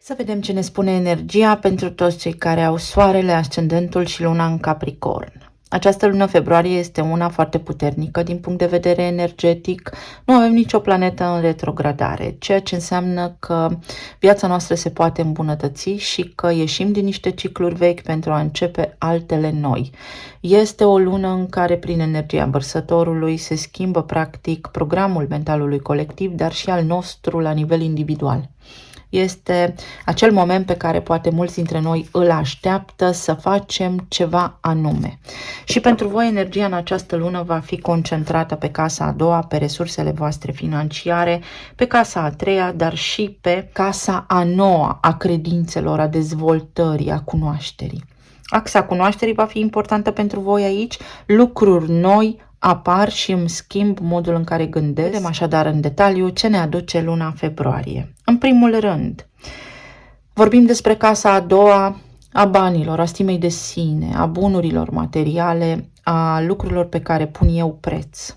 Să vedem ce ne spune energia pentru toți cei care au soarele, ascendentul și luna în Capricorn. Această lună februarie este una foarte puternică din punct de vedere energetic. Nu avem nicio planetă în retrogradare, ceea ce înseamnă că viața noastră se poate îmbunătăți și că ieșim din niște cicluri vechi pentru a începe altele noi. Este o lună în care prin energia Vărsătorului se schimbă practic programul mentalului colectiv, dar și al nostru la nivel individual. Este acel moment pe care poate mulți dintre noi îl așteaptă să facem ceva anume. Și pentru voi energia în această lună va fi concentrată pe casa a doua, pe resursele voastre financiare, pe casa a treia, dar și pe casa a noua, a credințelor, a dezvoltării, a cunoașterii. Axa cunoașterii va fi importantă pentru voi aici, lucruri noi apar și îmi schimb modul în care gândesc. Vedem așadar în detaliu ce ne aduce luna februarie. În primul rând, vorbim despre casa a doua, a banilor, a stimei de sine, a bunurilor materiale, a lucrurilor pe care pun eu preț.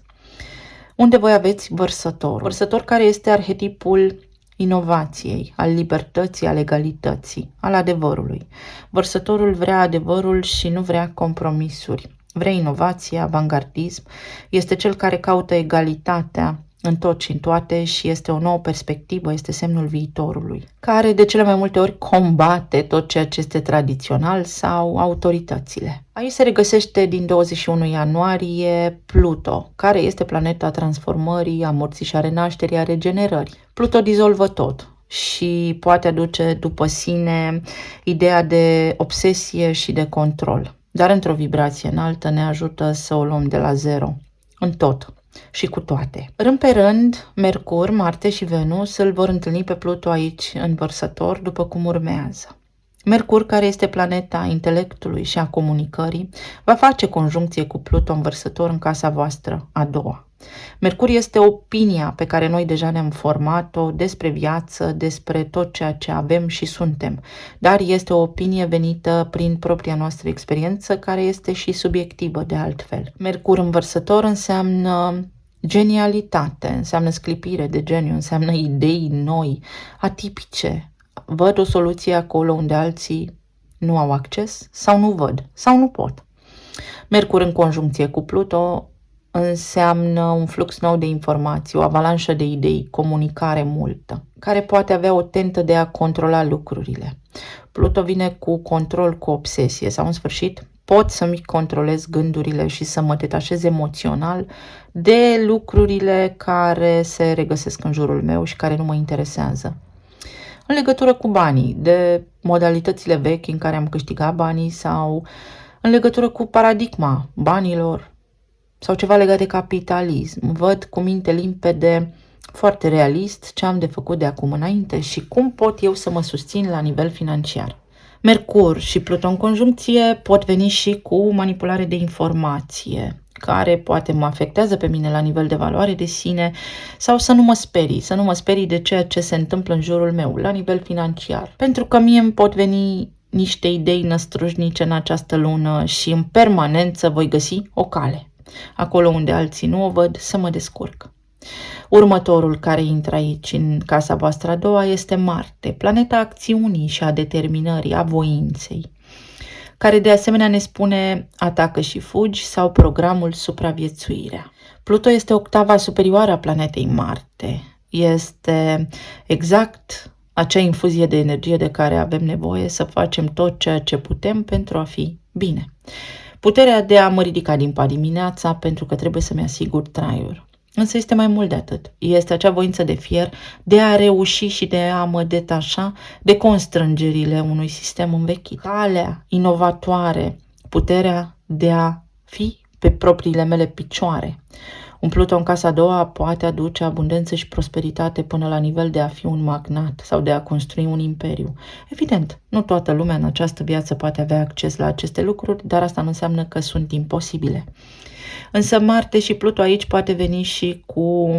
Unde voi aveți Vărsătorul. Vărsător care este arhetipul inovației, al libertății, al egalității, al adevărului. Vărsătorul vrea adevărul și nu vrea compromisuri. Vrea inovație, avangardism, este cel care caută egalitatea în tot și în toate și este o nouă perspectivă, este semnul viitorului, care de cele mai multe ori combate tot ceea ce este tradițional sau autoritățile. Aici se regăsește din 21 ianuarie Pluto, care este planeta transformării, a morții și a renașterii, a regenerării. Pluto dizolvă tot și poate aduce după sine ideea de obsesie și de control. Dar într-o vibrație înaltă ne ajută să o luăm de la zero, în tot și cu toate. Rând pe rând, Mercur, Marte și Venus îl vor întâlni pe Pluto aici în Vărsător, după cum urmează. Mercur, care este planeta intelectului și a comunicării, va face conjuncție cu Pluto în Vărsător în casa voastră a doua. Mercur este opinia pe care noi deja ne-am format-o despre viață, despre tot ceea ce avem și suntem, dar este o opinie venită prin propria noastră experiență, care este și subiectivă de altfel. Mercur în Vărsător înseamnă genialitate, înseamnă sclipire de geniu, înseamnă idei noi, atipice. Văd o soluție acolo unde alții nu au acces sau nu văd sau nu pot. Mercur în conjuncție cu Pluto înseamnă un flux nou de informații, o avalanșă de idei, comunicare multă, care poate avea o tentă de a controla lucrurile. Pluto vine cu control, cu obsesie sau în sfârșit pot să-mi controlez gândurile și să mă detașez emoțional de lucrurile care se regăsesc în jurul meu și care nu mă interesează. În legătură cu banii, de modalitățile vechi în care am câștigat banii sau în legătură cu paradigma banilor sau ceva legat de capitalism. Văd cu minte limpede, foarte realist, ce am de făcut de acum înainte și cum pot eu să mă susțin la nivel financiar. Mercur și Pluto în conjuncție pot veni și cu manipulare de informație, care poate mă afectează pe mine la nivel de valoare de sine sau să nu mă sperii de ceea ce se întâmplă în jurul meu la nivel financiar. Pentru că mie îmi pot veni niște idei năstrușnice în această lună și în permanență voi găsi o cale. Acolo unde alții nu o văd, să mă descurc. Următorul care intră aici în casa voastră a doua este Marte, planeta acțiunii și a determinării, a voinței, care de asemenea ne spune atacă și fugi sau programul supraviețuirea. Pluto este octava superioară a planetei Marte. Este exact acea infuzie de energie de care avem nevoie să facem tot ceea ce putem pentru a fi bine. Puterea de a mă ridica din pat dimineața pentru că trebuie să-mi asigur traiul. Însă este mai mult de atât. Este acea voință de fier de a reuși și de a mă detașa de constrângerile unui sistem învechit. Calea inovatoare, puterea de a fi pe propriile mele picioare. Un Pluto în casa a doua poate aduce abundență și prosperitate până la nivel de a fi un magnat sau de a construi un imperiu. Evident, nu toată lumea în această viață poate avea acces la aceste lucruri, dar asta nu înseamnă că sunt imposibile. Însă Marte și Pluto aici poate veni și cu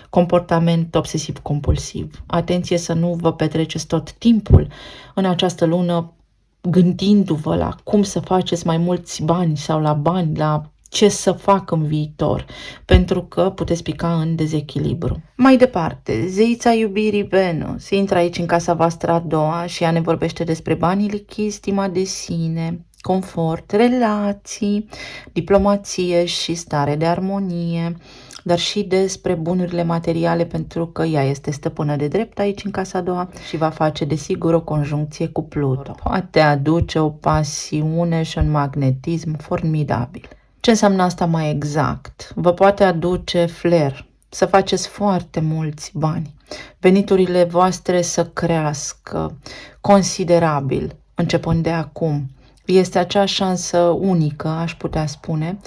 comportament obsesiv-compulsiv. Atenție să nu vă petreceți tot timpul în această lună gândindu-vă la cum să faceți mai mulți bani sau la bani, la ce să fac în viitor, pentru că puteți pica în dezechilibru. Mai departe, zeița iubirii Venus intră aici în casa voastră a doua și ea ne vorbește despre banii lichizi, stima de sine, confort, relații, diplomație și stare de armonie, dar și despre bunurile materiale, pentru că ea este stăpână de drept aici în casa a doua și va face desigur o conjuncție cu Pluto. Poate aduce o pasiune și un magnetism formidabil. Ce înseamnă asta mai exact? Vă poate aduce flair, să faceți foarte mulți bani, veniturile voastre să crească considerabil, începând de acum. Este acea șansă unică, aș putea spune,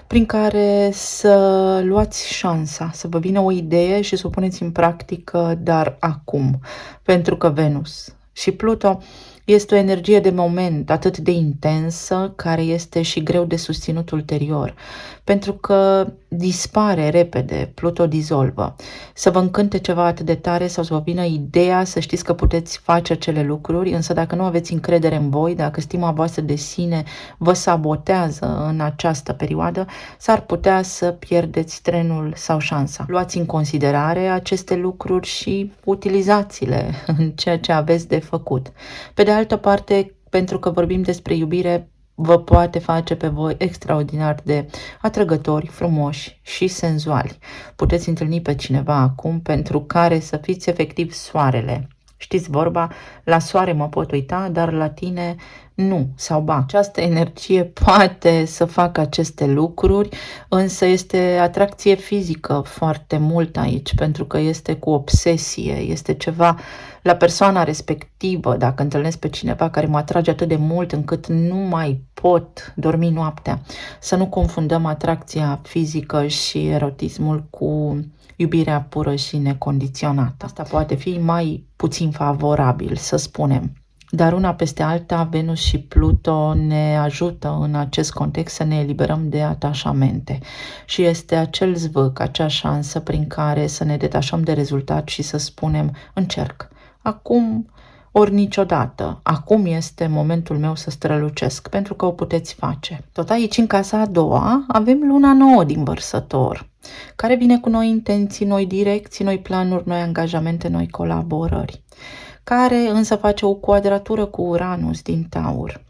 prin care să luați șansa, să vă vină o idee și să o puneți în practică, dar acum, pentru că Venus și Pluto este o energie de moment atât de intensă, care este și greu de susținut ulterior, pentru că dispare repede, Pluto dizolvă. Să vă încânte ceva atât de tare sau să vă vină ideea să știți că puteți face acele lucruri, însă dacă nu aveți încredere în voi, dacă stima voastră de sine vă sabotează în această perioadă, s-ar putea să pierdeți trenul sau șansa. Luați în considerare aceste lucruri și utilizați-le în ceea ce aveți de făcut. Pe de altă parte, pentru că vorbim despre iubire, vă poate face pe voi extraordinar de atrăgători, frumoși și senzuali. Puteți întâlni pe cineva acum pentru care să fiți efectiv soarele. Știți vorba, la soare mă pot uita, dar la tine nu, sau ba. Această energie poate să facă aceste lucruri, însă este atracție fizică foarte mult aici, pentru că este cu obsesie, este ceva la persoana respectivă. Dacă întâlnesc pe cineva care mă atrage atât de mult încât nu mai pot dormi noaptea, să nu confundăm atracția fizică și erotismul cu iubirea pură și necondiționată. Asta poate fi mai puțin favorabil, să spunem. Dar una peste alta, Venus și Pluto ne ajută în acest context să ne eliberăm de atașamente. Și este acel zvâc, acea șansă prin care să ne detașăm de rezultat și să spunem, încerc. Acum ori niciodată. Acum este momentul meu să strălucesc, pentru că o puteți face. Tot aici, în casa a doua, avem luna nouă din Vărsător, care vine cu noi intenții, noi direcții, noi planuri, noi angajamente, noi colaborări, care însă face o quadratură cu Uranus din Taur.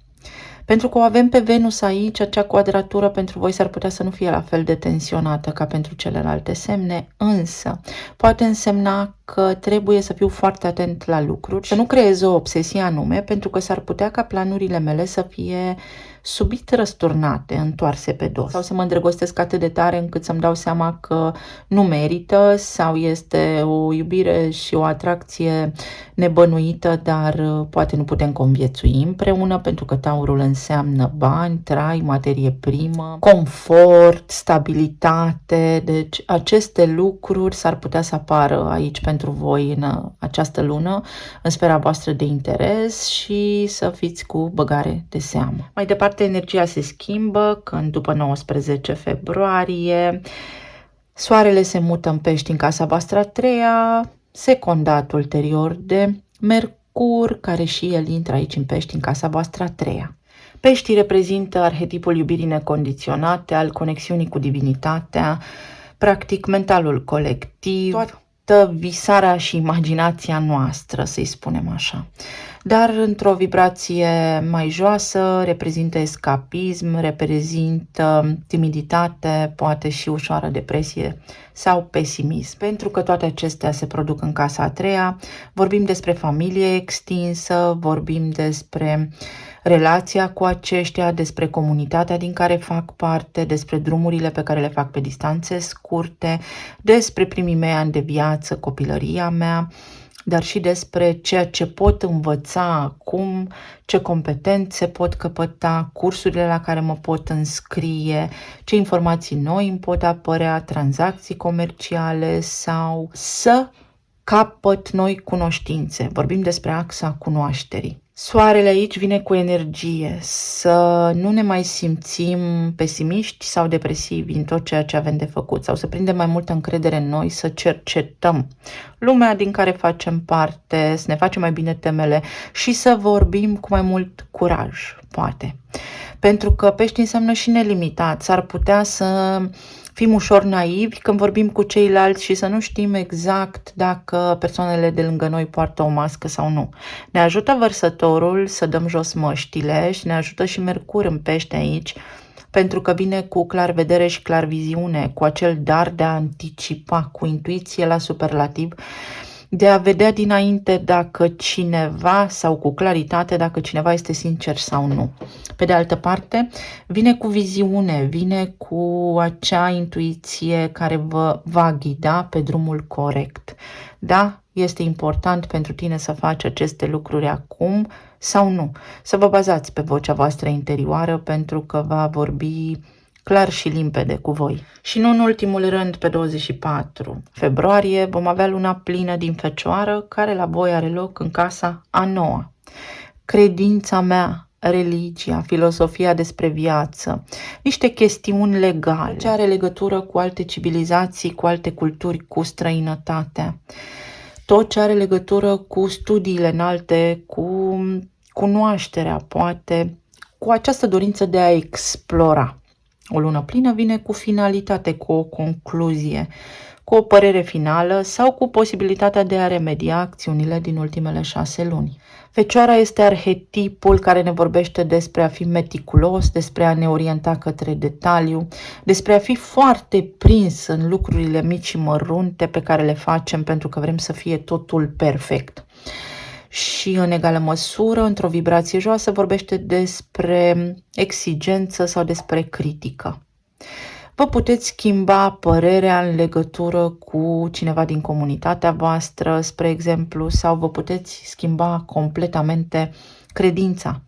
Pentru că o avem pe Venus aici, acea quadratură pentru voi s-ar putea să nu fie la fel de tensionată ca pentru celelalte semne, însă poate însemna că trebuie să fiu foarte atent la lucruri, să nu creez o obsesie anume, pentru că s-ar putea ca planurile mele să fie subit răsturnate, întoarse pe dos, sau să mă îndrăgostesc atât de tare încât să-mi dau seama că nu merită, sau este o iubire și o atracție nebănuită, dar poate nu putem conviețui împreună, pentru că Taurul înseamnă bani, trai, materie primă, confort, stabilitate. Deci aceste lucruri s-ar putea să apară aici pentru voi în această lună, în sfera voastră de interes, și să fiți cu băgare de seamă. Mai departe, energia se schimbă când după 19 februarie Soarele se mută în Pești, în casa voastră a treia, secundat ulterior de Mercur, care și el intră aici în Pești, în casa voastră a treia. Peștii reprezintă arhetipul iubirii necondiționate, al conexiunii cu divinitatea, practic mentalul colectiv, toată visarea și imaginația noastră, să-i spunem așa. Dar într-o vibrație mai joasă, reprezintă escapism, reprezintă timiditate, poate și ușoară depresie sau pesimism. Pentru că toate acestea se produc în casa a treia, vorbim despre familie extinsă, vorbim despre relația cu aceștia, despre comunitatea din care fac parte, despre drumurile pe care le fac pe distanțe scurte, despre primii mei ani de viață, copilăria mea, dar și despre ceea ce pot învăța acum, ce competențe pot căpăta, cursurile la care mă pot înscrie, ce informații noi îmi pot apărea, tranzacții comerciale sau să capăt noi cunoștințe. Vorbim despre axa cunoașterii. Soarele aici vine cu energie, să nu ne mai simțim pesimiști sau depresivi în tot ceea ce avem de făcut, sau să prindem mai multă încredere în noi, să cercetăm lumea din care facem parte, să ne facem mai bine temele și să vorbim cu mai mult curaj, poate. Pentru că pești înseamnă și nelimitat. S-ar putea să fim ușor naivi când vorbim cu ceilalți și să nu știm exact dacă persoanele de lângă noi poartă o mască sau nu. Ne ajută vărsătorul să dăm jos măștile și ne ajută și Mercur în pește aici, pentru că vine cu clarvedere și clarviziune, cu acel dar de a anticipa, cu intuiție la superlativ, de a vedea dinainte dacă cineva, sau cu claritate, dacă cineva este sincer sau nu. Pe de altă parte, vine cu viziune, vine cu acea intuiție care vă va ghida pe drumul corect. Da, este important pentru tine să faci aceste lucruri acum sau nu. Să vă bazați pe vocea voastră interioară, pentru că va vorbi clar și limpede cu voi. Și nu în ultimul rând, pe 24 februarie vom avea luna plină din Fecioară, care la voi are loc în casa a 9-a. Credința mea, religia, filosofia despre viață, niște chestiuni legale, ce are legătură cu alte civilizații, cu alte culturi, cu străinătatea, tot ce are legătură cu studiile înalte, cu cunoașterea, poate, cu această dorință de a explora. O lună plină vine cu finalitate, cu o concluzie, cu o părere finală sau cu posibilitatea de a remedia acțiunile din ultimele 6 luni. Fecioara este arhetipul care ne vorbește despre a fi meticulos, despre a ne orienta către detaliu, despre a fi foarte prins în lucrurile mici și mărunte pe care le facem pentru că vrem să fie totul perfect. Și în egală măsură, într-o vibrație joasă, vorbește despre exigență sau despre critică. Vă puteți schimba părerea în legătură cu cineva din comunitatea voastră, spre exemplu, sau vă puteți schimba completamente credința.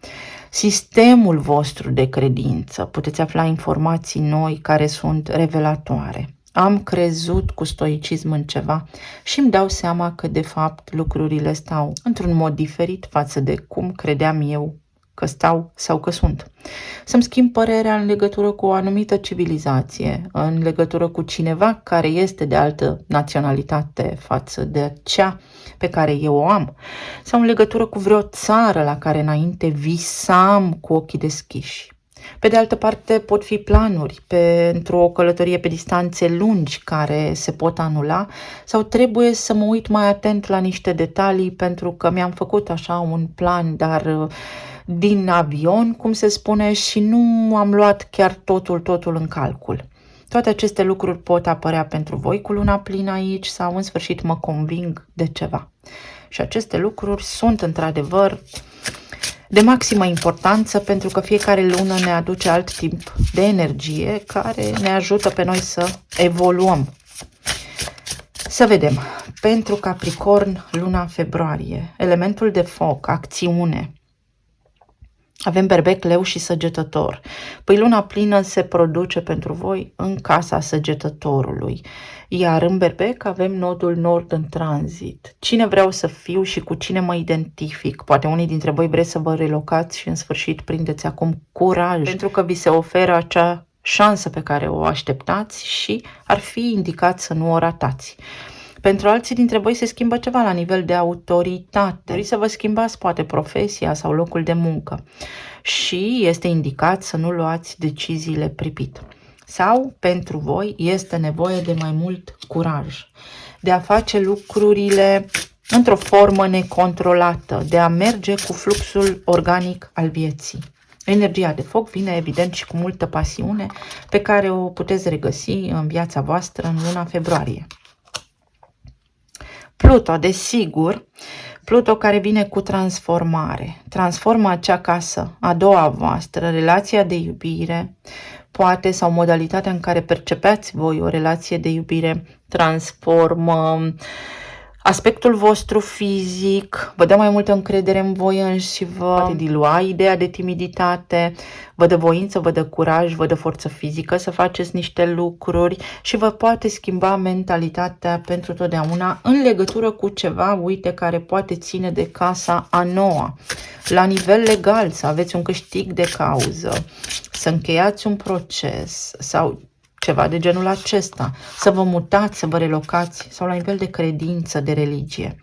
Sistemul vostru de credință, puteți afla informații noi care sunt revelatoare. Am crezut cu stoicism în ceva și îmi dau seama că, de fapt, lucrurile stau într-un mod diferit față de cum credeam eu că stau sau că sunt. Să-mi schimb părerea în legătură cu o anumită civilizație, în legătură cu cineva care este de altă naționalitate față de cea pe care eu o am, sau în legătură cu vreo țară la care înainte visam cu ochii deschiși. Pe de altă parte, pot fi planuri pentru o călătorie pe distanțe lungi care se pot anula sau trebuie să mă uit mai atent la niște detalii pentru că mi-am făcut așa un plan, dar din avion, cum se spune, și nu am luat chiar totul în calcul. Toate aceste lucruri pot apărea pentru voi cu luna plină aici sau în sfârșit mă conving de ceva. Și aceste lucruri sunt într-adevăr de maximă importanță pentru că fiecare lună ne aduce alt tip de energie care ne ajută pe noi să evoluăm. Să vedem. Pentru Capricorn, luna februarie, elementul de foc, acțiune. Avem Berbec, Leu și Săgetător. Păi luna plină se produce pentru voi în casa Săgetătorului. Iar în Berbec avem nodul nord în tranzit. Cine vreau să fiu și cu cine mă identific? Poate unii dintre voi vreți să vă relocați și în sfârșit prindeți acum curaj, pentru că vi se oferă acea șansă pe care o așteptați și ar fi indicat să nu o ratați. Pentru alții dintre voi se schimbă ceva la nivel de autoritate. Doriți să vă schimbați poate profesia sau locul de muncă și este indicat să nu luați deciziile pripit. Sau pentru voi este nevoie de mai mult curaj, de a face lucrurile într-o formă necontrolată, de a merge cu fluxul organic al vieții. Energia de foc vine evident și cu multă pasiune pe care o puteți regăsi în viața voastră în luna februarie. Pluto, desigur, Pluto care vine cu transformare. Transformă acea casă, a doua voastră, relația de iubire, poate, sau modalitatea în care percepeați voi o relație de iubire, transformă aspectul vostru fizic, vă dă mai multă încredere în voi înși, vă poate dilua ideea de timiditate, vă dă voință, vă dă curaj, vă dă forță fizică să faceți niște lucruri și vă poate schimba mentalitatea pentru totdeauna în legătură cu ceva, uite, care poate ține de casa a 9-a. La nivel legal, să aveți un câștig de cauză, să încheiați un proces sau ceva de genul acesta, să vă mutați, să vă relocați sau la nivel de credință, de religie.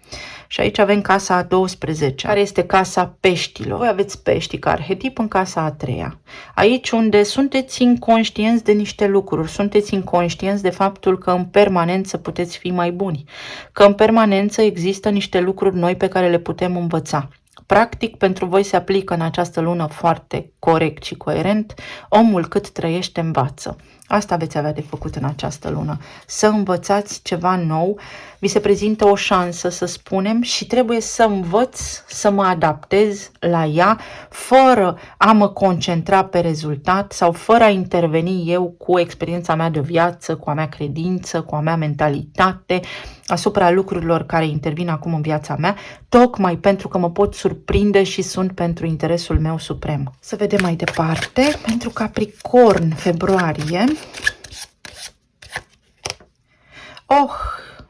Și aici avem casa a 12, care este casa peștilor. Voi aveți pești ca arhetip în casa a 3-a. Aici unde sunteți inconștienți de niște lucruri, sunteți inconștienți de faptul că în permanență puteți fi mai buni, că în permanență există niște lucruri noi pe care le putem învăța. Practic, pentru voi se aplică în această lună foarte corect și coerent, omul cât trăiește învață. Asta veți avea de făcut în această lună, să învățați ceva nou, vi se prezintă o șansă, să spunem, și trebuie să învăț să mă adaptez la ea, fără a mă concentra pe rezultat sau fără a interveni eu cu experiența mea de viață, cu a mea credință, cu a mea mentalitate, asupra lucrurilor care intervin acum în viața mea, tocmai pentru că mă pot surprinde și sunt pentru interesul meu suprem. Să vedem mai departe, pentru Capricorn, februarie.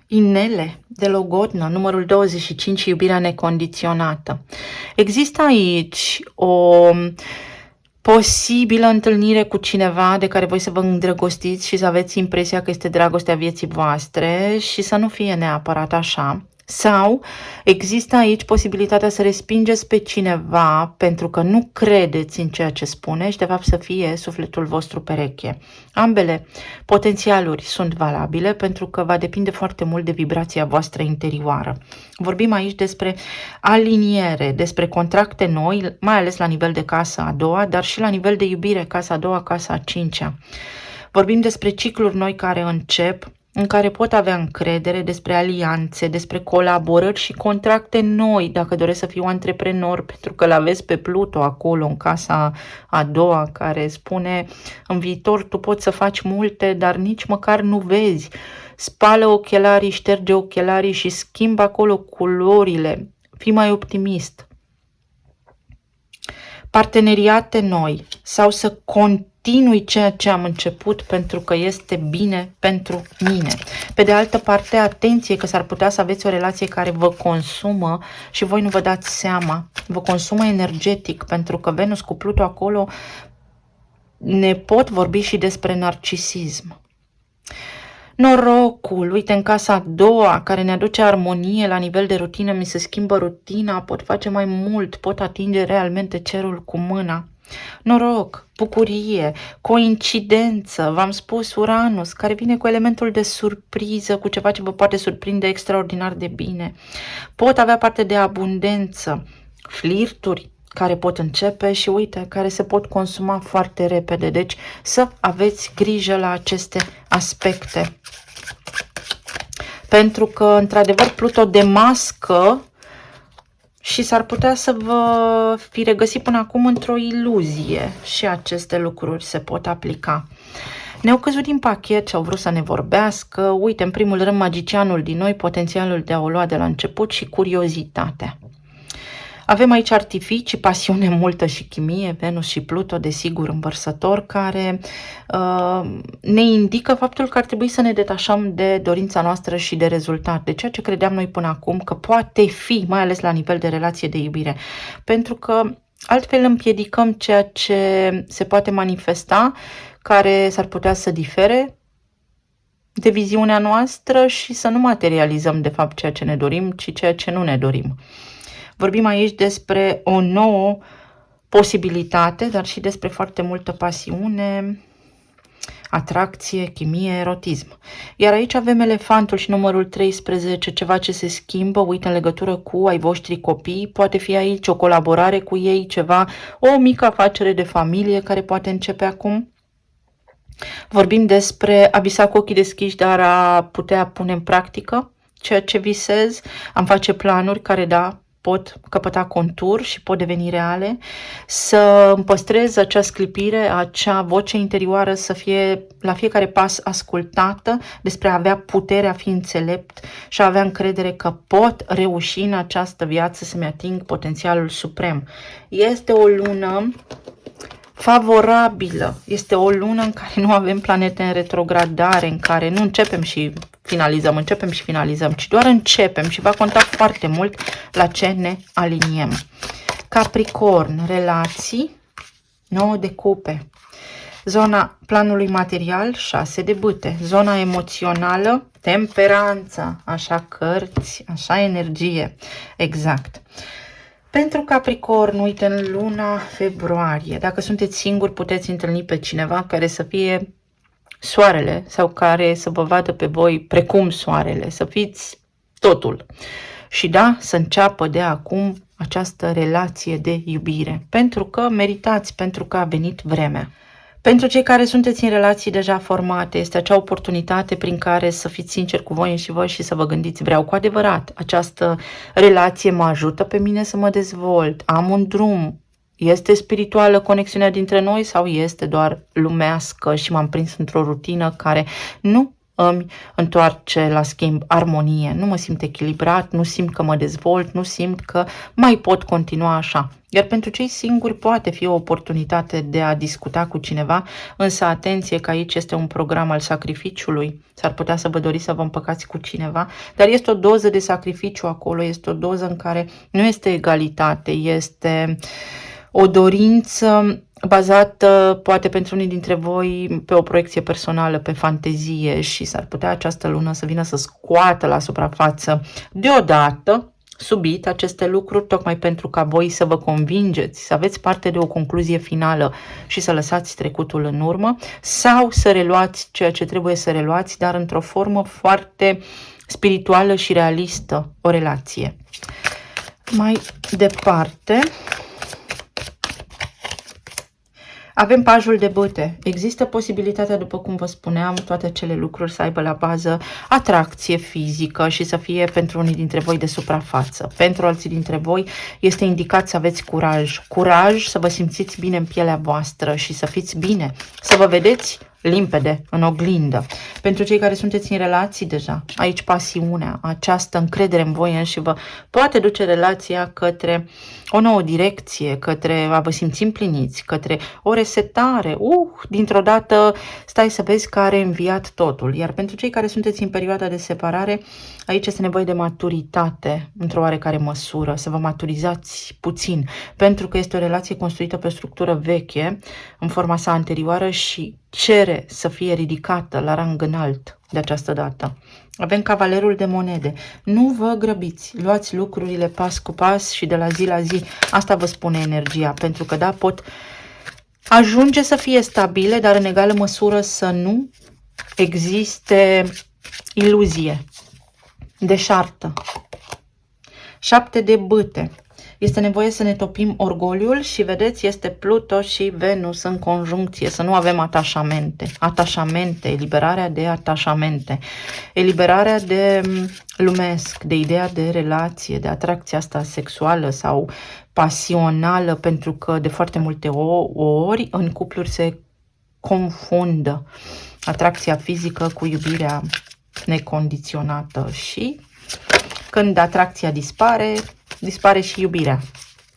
Inele de Logodnă, numărul 25, iubirea necondiționată. Există aici o posibilă întâlnire cu cineva de care voi să vă îndrăgostiți și să aveți impresia că este dragostea vieții voastre și să nu fie neapărat așa. Sau există aici posibilitatea să respingeți pe cineva pentru că nu credeți în ceea ce spune și de fapt să fie sufletul vostru pereche. Ambele potențialuri sunt valabile pentru că va depinde foarte mult de vibrația voastră interioară. Vorbim aici despre aliniere, despre contracte noi, mai ales la nivel de casa a 2-a, dar și la nivel de iubire, casa a 2-a, casa a 5-a. Vorbim despre cicluri noi care încep, în care pot avea încredere, despre alianțe, despre colaborări și contracte noi, dacă doresc să fiu antreprenor, pentru că l-aveți pe Pluto acolo, în casa a 2-a, care spune în viitor tu poți să faci multe, dar nici măcar nu vezi. Spală ochelarii, șterge ochelarii și schimbă acolo culorile. Fii mai optimist. Parteneriate noi sau să continui ceea ce am început pentru că este bine pentru mine. Pe de altă parte, atenție că s-ar putea să aveți o relație care vă consumă și voi nu vă dați seama. Vă consumă energetic pentru că Venus cu Pluto acolo ne pot vorbi și despre narcisism. Norocul, uite, în casa a 2-a, care ne aduce armonie la nivel de rutină, mi se schimbă rutina, pot face mai mult, pot atinge realmente cerul cu mâna. Noroc, bucurie, coincidență, v-am spus Uranus, care vine cu elementul de surpriză, cu ceva ce vă poate surprinde extraordinar de bine. Pot avea parte de abundență, flirturi care pot începe și uite, care se pot consuma foarte repede. Deci să aveți grijă la aceste aspecte. Pentru că, într-adevăr, Pluto demască și s-ar putea să vă fi regăsit până acum într-o iluzie și aceste lucruri se pot aplica. Ne-au căzut din pachet și au vrut să ne vorbească. Uite, în primul rând, magicianul din noi, potențialul de a o lua de la început și curiozitatea. Avem aici artificii, pasiune multă și chimie, Venus și Pluto, desigur, învărsător, care ne indică faptul că ar trebui să ne detașăm de dorința noastră și de rezultat, de ceea ce credeam noi până acum că poate fi, mai ales la nivel de relație de iubire. Pentru că altfel împiedicăm ceea ce se poate manifesta, care s-ar putea să difere de viziunea noastră și să nu materializăm de fapt ceea ce ne dorim, ci ceea ce nu ne dorim. Vorbim aici despre o nouă posibilitate, dar și despre foarte multă pasiune, atracție, chimie, erotism. Iar aici avem elefantul și numărul 13, ceva ce se schimbă, uite, în legătură cu ai voștri copii, poate fi aici o colaborare cu ei, ceva, o mică afacere de familie care poate începe acum. Vorbim despre a visa cu ochii deschiși, dar a putea pune în practică ceea ce visez, am face planuri care, da, pot căpăta contur și pot deveni reale, să îmi păstrez acea sclipire, acea voce interioară să fie la fiecare pas ascultată, despre a avea puterea, a fi înțelept și a avea încredere că pot reuși în această viață să-mi ating potențialul suprem. Este o lună favorabilă, este o lună în care nu avem planete în retrogradare, în care nu începem și finalizăm, ci doar începem și va conta foarte mult la ce ne aliniem. Capricorn, relații, 9 de cupe. Zona planului material, 6 de bâte. Zona emoțională, temperanța, așa cărți, așa energie. Exact. Pentru Capricorn, uite, în luna februarie, dacă sunteți singuri, puteți întâlni pe cineva care să fie soarele sau care să vă vadă pe voi precum soarele, să fiți totul. Și da, să înceapă de acum această relație de iubire, pentru că meritați, pentru că a venit vremea. Pentru cei care sunteți în relații deja formate, este acea oportunitate prin care să fiți sinceri cu voi și voi și să vă gândiți, vreau cu adevărat, această relație mă ajută pe mine să mă dezvolt, am un drum, este spirituală conexiunea dintre noi sau este doar lumească și m-am prins într-o rutină care nu îmi întoarce la schimb armonie, nu mă simt echilibrat, nu simt că mă dezvolt, nu simt că mai pot continua așa. Iar pentru cei singuri poate fi o oportunitate de a discuta cu cineva, însă atenție că aici este un program al sacrificiului. S-ar putea să vă doriți să vă împăcați cu cineva, dar este o doză de sacrificiu acolo, este o doză în care nu este egalitate, este o dorință bazată, poate pentru unii dintre voi, pe o proiecție personală, pe fantezie și s-ar putea această lună să vină să scoată la suprafață deodată, subit, aceste lucruri, tocmai pentru ca voi să vă convingeți, să aveți parte de o concluzie finală și să lăsați trecutul în urmă sau să reluați ceea ce trebuie să reluați, dar într-o formă foarte spirituală și realistă, o relație. Mai departe, avem pajul de bâte. Există posibilitatea, după cum vă spuneam, toate acele lucruri să aibă la bază atracție fizică și să fie pentru unii dintre voi de suprafață. Pentru alții dintre voi este indicat să aveți curaj. Curaj să vă simțiți bine în pielea voastră și să fiți bine, să vă vedeți limpede, în oglindă. Pentru cei care sunteți în relații deja, aici pasiunea, această încredere în voi înși vă poate duce relația către o nouă direcție, către a vă simți împliniți, către o resetare. Dintr-o dată stai să vezi că are înviat totul. Iar pentru cei care sunteți în perioada de separare, aici este nevoie de maturitate, într-o oarecare măsură, să vă maturizați puțin, pentru că este o relație construită pe o structură veche, în forma sa anterioară și cere să fie ridicată la rang înalt de această dată. Avem cavalerul de monede. Nu vă grăbiți, luați lucrurile pas cu pas și de la zi la zi. Asta vă spune energia, pentru că da, pot ajunge să fie stabile, dar în egală măsură să nu existe iluzie, deșartă. 7 de bâte. Este nevoie să ne topim orgoliul și vedeți, este Pluto și Venus în conjuncție, să nu avem atașamente. Atașamente, eliberarea de atașamente, eliberarea de lumesc, de ideea de relație, de atracție asta sexuală sau pasională, pentru că de foarte multe ori în cupluri se confundă atracția fizică cu iubirea necondiționată și când atracția dispare, dispare și iubirea.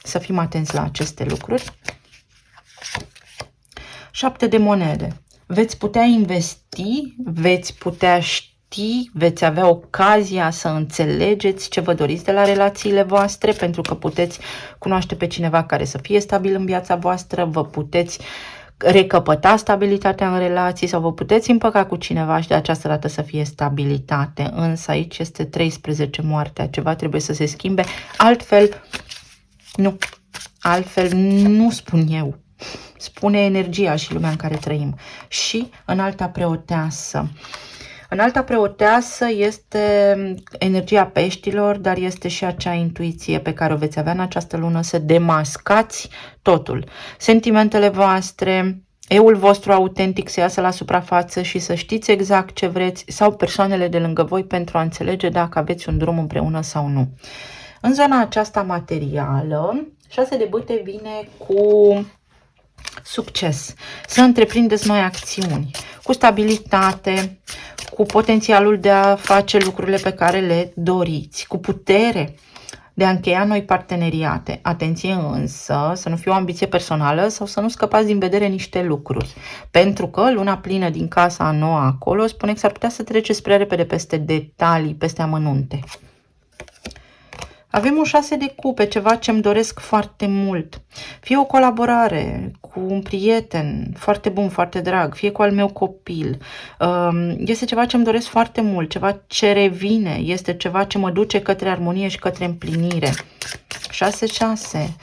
Să fim atenți la aceste lucruri. 7 de monede. Veți putea investi, veți putea ști, veți avea ocazia să înțelegeți ce vă doriți de la relațiile voastre, pentru că puteți cunoaște pe cineva care să fie stabil în viața voastră, vă puteți recăpăta stabilitatea în relații sau vă puteți împăca cu cineva și de această dată să fie stabilitate. Însă aici este 13 moartea, ceva trebuie să se schimbe, altfel nu spun eu, spune energia și lumea în care trăim. Și înalta preoteasă. Înalta preoteasă este energia peștilor, dar este și acea intuiție pe care o veți avea în această lună, să demascați totul. Sentimentele voastre, eul vostru autentic să iasă la suprafață și să știți exact ce vreți sau persoanele de lângă voi pentru a înțelege dacă aveți un drum împreună sau nu. În zona aceasta materială, 6 de bâte vine cu succes, să întreprindeți noi acțiuni, cu stabilitate, cu potențialul de a face lucrurile pe care le doriți, cu putere de a încheia noi parteneriate. Atenție însă, să nu fie o ambiție personală sau să nu scăpați din vedere niște lucruri. Pentru că luna plină din casa a noua acolo spune că s-ar putea să treceți prea repede peste detalii, peste amănunte. Avem un 6 de cupe, ceva ce îmi doresc foarte mult. Fie o colaborare cu un prieten foarte bun, foarte drag, fie cu al meu copil. Este ceva ce îmi doresc foarte mult, ceva ce revine, este ceva ce mă duce către armonie și către împlinire. 6-6.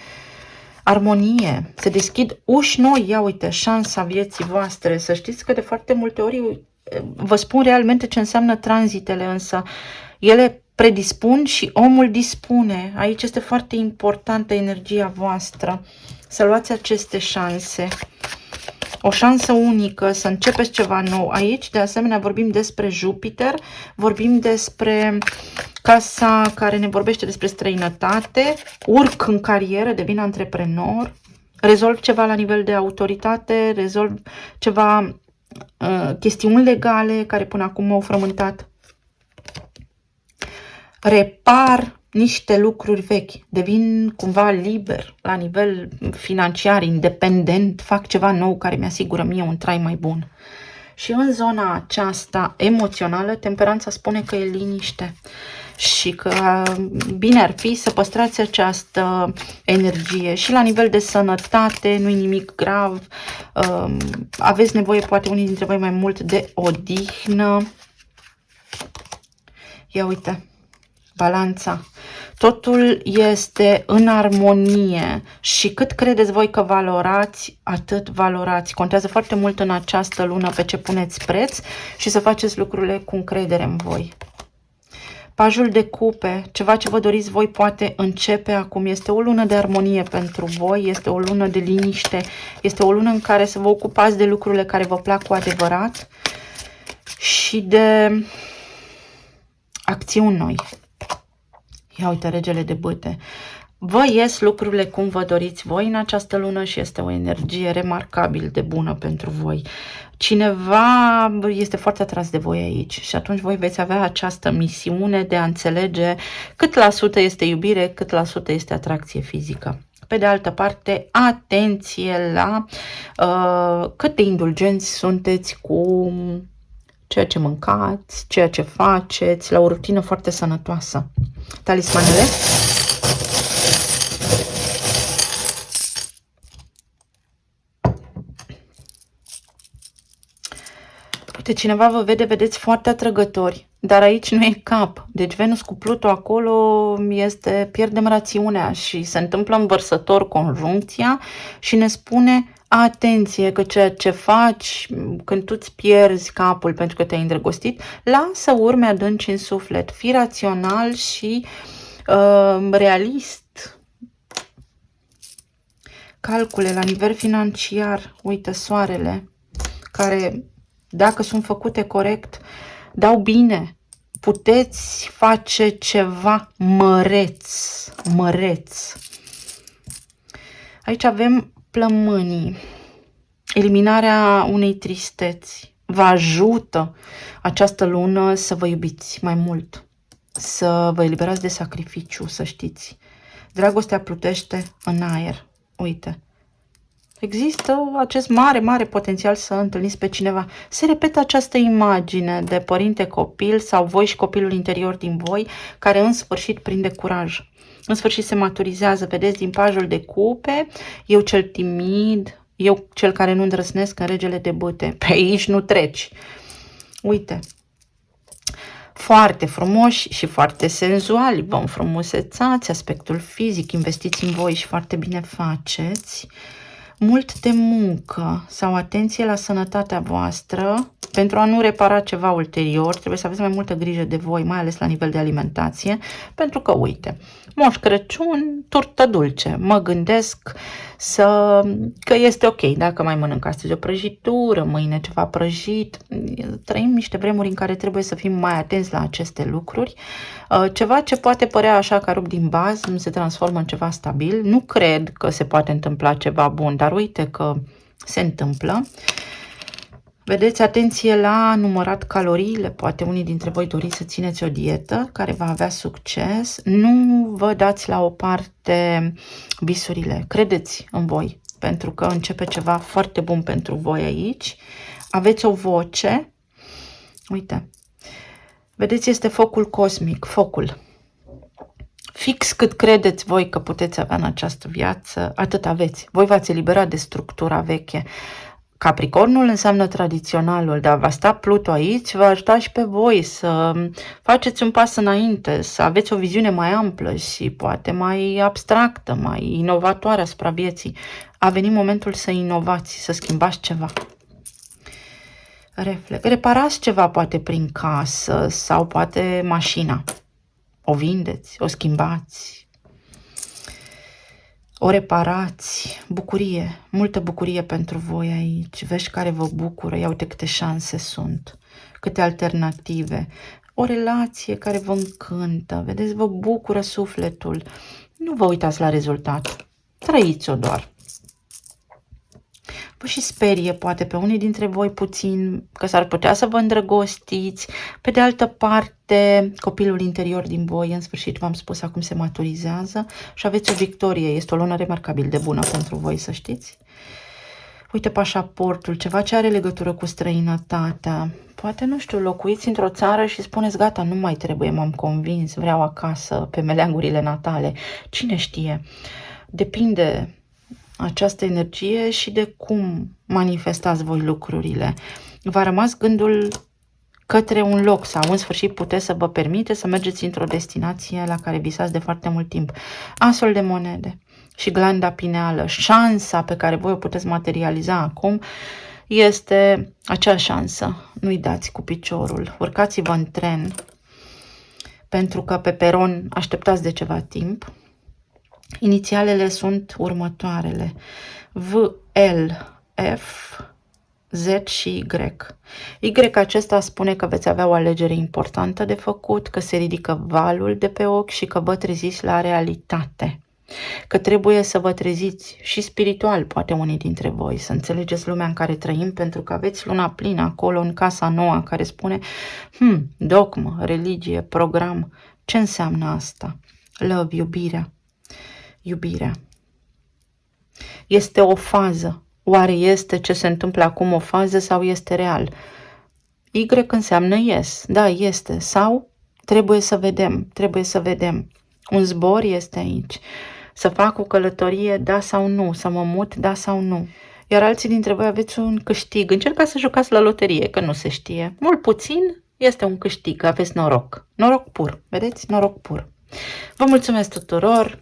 Armonie. Se deschid uși noi, ia uite, șansa vieții voastre. Să știți că de foarte multe ori vă spun realmente ce înseamnă tranzitele, însă ele predispun și omul dispune. Aici este foarte importantă energia voastră. Să luați aceste șanse. O șansă unică, să începeți ceva nou. Aici, de asemenea, vorbim despre Jupiter, vorbim despre casa care ne vorbește despre străinătate, urc în carieră, devin antreprenor, rezolv ceva la nivel de autoritate, rezolv ceva, chestiuni legale care până acum m-au frământat. Repar niște lucruri vechi, devin cumva liber la nivel financiar, independent, fac ceva nou care mi-asigură mie un trai mai bun. Și în zona aceasta emoțională, temperanța spune că e liniște și că bine ar fi să păstrați această energie și la nivel de sănătate, nu-i nimic grav, aveți nevoie poate unii dintre voi mai mult de odihnă. Ia uite. Balanța. Totul este în armonie și cât credeți voi că valorați, atât valorați. Contează foarte mult în această lună pe ce puneți preț și să faceți lucrurile cu încredere în voi. Pajul de cupe, ceva ce vă doriți voi poate începe acum. Este o lună de armonie pentru voi, este o lună de liniște, este o lună în care să vă ocupați de lucrurile care vă plac cu adevărat și de acțiuni noi. Ia uite, regele de bâte. Vă ies lucrurile cum vă doriți voi în această lună și este o energie remarcabil de bună pentru voi. Cineva este foarte atras de voi aici și atunci voi veți avea această misiune de a înțelege cât la sută este iubire, cât la sută este atracție fizică. Pe de altă parte, atenție la cât de indulgenți sunteți cu ceea ce mâncați, ceea ce faceți, la o rutină foarte sănătoasă. Talismanele. Uite, cineva vă vede, vedeți, foarte atrăgători, dar aici nu e cap. Deci Venus cu Pluto acolo este, pierdem rațiunea și se întâmplă învărsător conjuncția și ne spune atenție că ceea ce faci când tu îți pierzi capul pentru că te-ai îndrăgostit, lasă urme adânci în suflet. Fii rațional și realist. Calcule la nivel financiar. Uite, soarele, care, dacă sunt făcute corect, dau bine. Puteți face ceva măreț. Aici avem plămânii. Eliminarea unei tristeți. Vă ajută această lună să vă iubiți mai mult. Să vă eliberați de sacrificiu, să știți. Dragostea plutește în aer. Uite. Există acest mare potențial să întâlniți pe cineva. Se repetă această imagine de părinte-copil sau voi și copilul interior din voi, care în sfârșit prinde curaj. În sfârșit se maturizează, vedeți, din pajul de cupe, eu cel timid, eu cel care nu îndrăznesc în regele de bâte. Pe aici nu treci. Uite. Foarte frumoși și foarte senzuali, vă înfrumusețați aspectul fizic, investiți în voi și foarte bine faceți. Mult de muncă sau atenție la sănătatea voastră pentru a nu repara ceva ulterior. Trebuie să aveți mai multă grijă de voi, mai ales la nivel de alimentație, pentru că, uite, Moș Crăciun, turtă dulce. Mă gândesc că este ok dacă mai mănânc astăzi o prăjitură, mâine ceva prăjit. Trăim niște vremuri în care trebuie să fim mai atenți la aceste lucruri. Ceva ce poate părea așa ca rupt din bază se transformă în ceva stabil. Nu cred că se poate întâmpla ceva bun, dar uite că se întâmplă. Vedeți, atenție la numărat caloriile. Poate unii dintre voi doriți să țineți o dietă care va avea succes. Nu vă dați la o parte visurile. Credeți în voi, pentru că începe ceva foarte bun pentru voi aici. Aveți o voce. Uite. Vedeți, este focul cosmic, focul. Fix cât credeți voi că puteți avea în această viață, atât aveți. Voi v-ați eliberat de structura veche. Capricornul înseamnă tradiționalul, dar va sta Pluto aici, vă ajuta și pe voi să faceți un pas înainte, să aveți o viziune mai amplă și poate mai abstractă, mai inovatoare asupra vieții. A venit momentul să inovați, să schimbați ceva. Reparați ceva poate prin casă sau poate mașina. O vindeți, o schimbați, o reparați. Bucurie, multă bucurie pentru voi aici. Vești care vă bucură, ia uite câte șanse sunt, câte alternative. O relație care vă încântă, vedeți, vă bucură sufletul. Nu vă uitați la rezultat, trăiți-o doar. Vă și sperie poate pe unii dintre voi puțin că s-ar putea să vă îndrăgostiți. Pe de altă parte, copilul interior din voi, în sfârșit v-am spus, acum se maturizează și aveți o victorie. Este o lună remarcabil de bună pentru voi, să știți. Uite, pașaportul, ceva ce are legătură cu străinătatea. Poate, nu știu, locuiți într-o țară și spuneți, gata, nu mai trebuie, m-am convins, vreau acasă, pe meleagurile natale. Cine știe? Depinde această energie și de cum manifestați voi lucrurile. V-a rămas gândul către un loc sau în sfârșit puteți să vă permite să mergeți într-o destinație la care visați de foarte mult timp. Asul de monede și glanda pineală, șansa pe care voi o puteți materializa acum este acea șansă. Nu-i dați cu piciorul, urcați-vă în tren, pentru că pe peron așteptați de ceva timp. Inițialele sunt următoarele: V, L, F, Z și Y. Y acesta spune că veți avea o alegere importantă de făcut, că se ridică valul de pe ochi și că vă treziți la realitate. Că trebuie să vă treziți și spiritual, poate unii dintre voi, să înțelegeți lumea în care trăim, pentru că aveți luna plină acolo în casa nouă care spune dogmă, religie, program. Ce înseamnă asta? Love, iubirea. Iubirea. Este o fază. Oare este ce se întâmplă acum o fază sau este real? Y înseamnă yes. Da, este. Sau trebuie să vedem. Trebuie să vedem. Un zbor este aici. Să fac o călătorie, da sau nu. Să mă mut, da sau nu. Iar alții dintre voi aveți un câștig. Încercați să jucați la loterie, că nu se știe. Mult puțin este un câștig. Aveți noroc. Noroc pur. Vedeți? Noroc pur. Vă mulțumesc tuturor.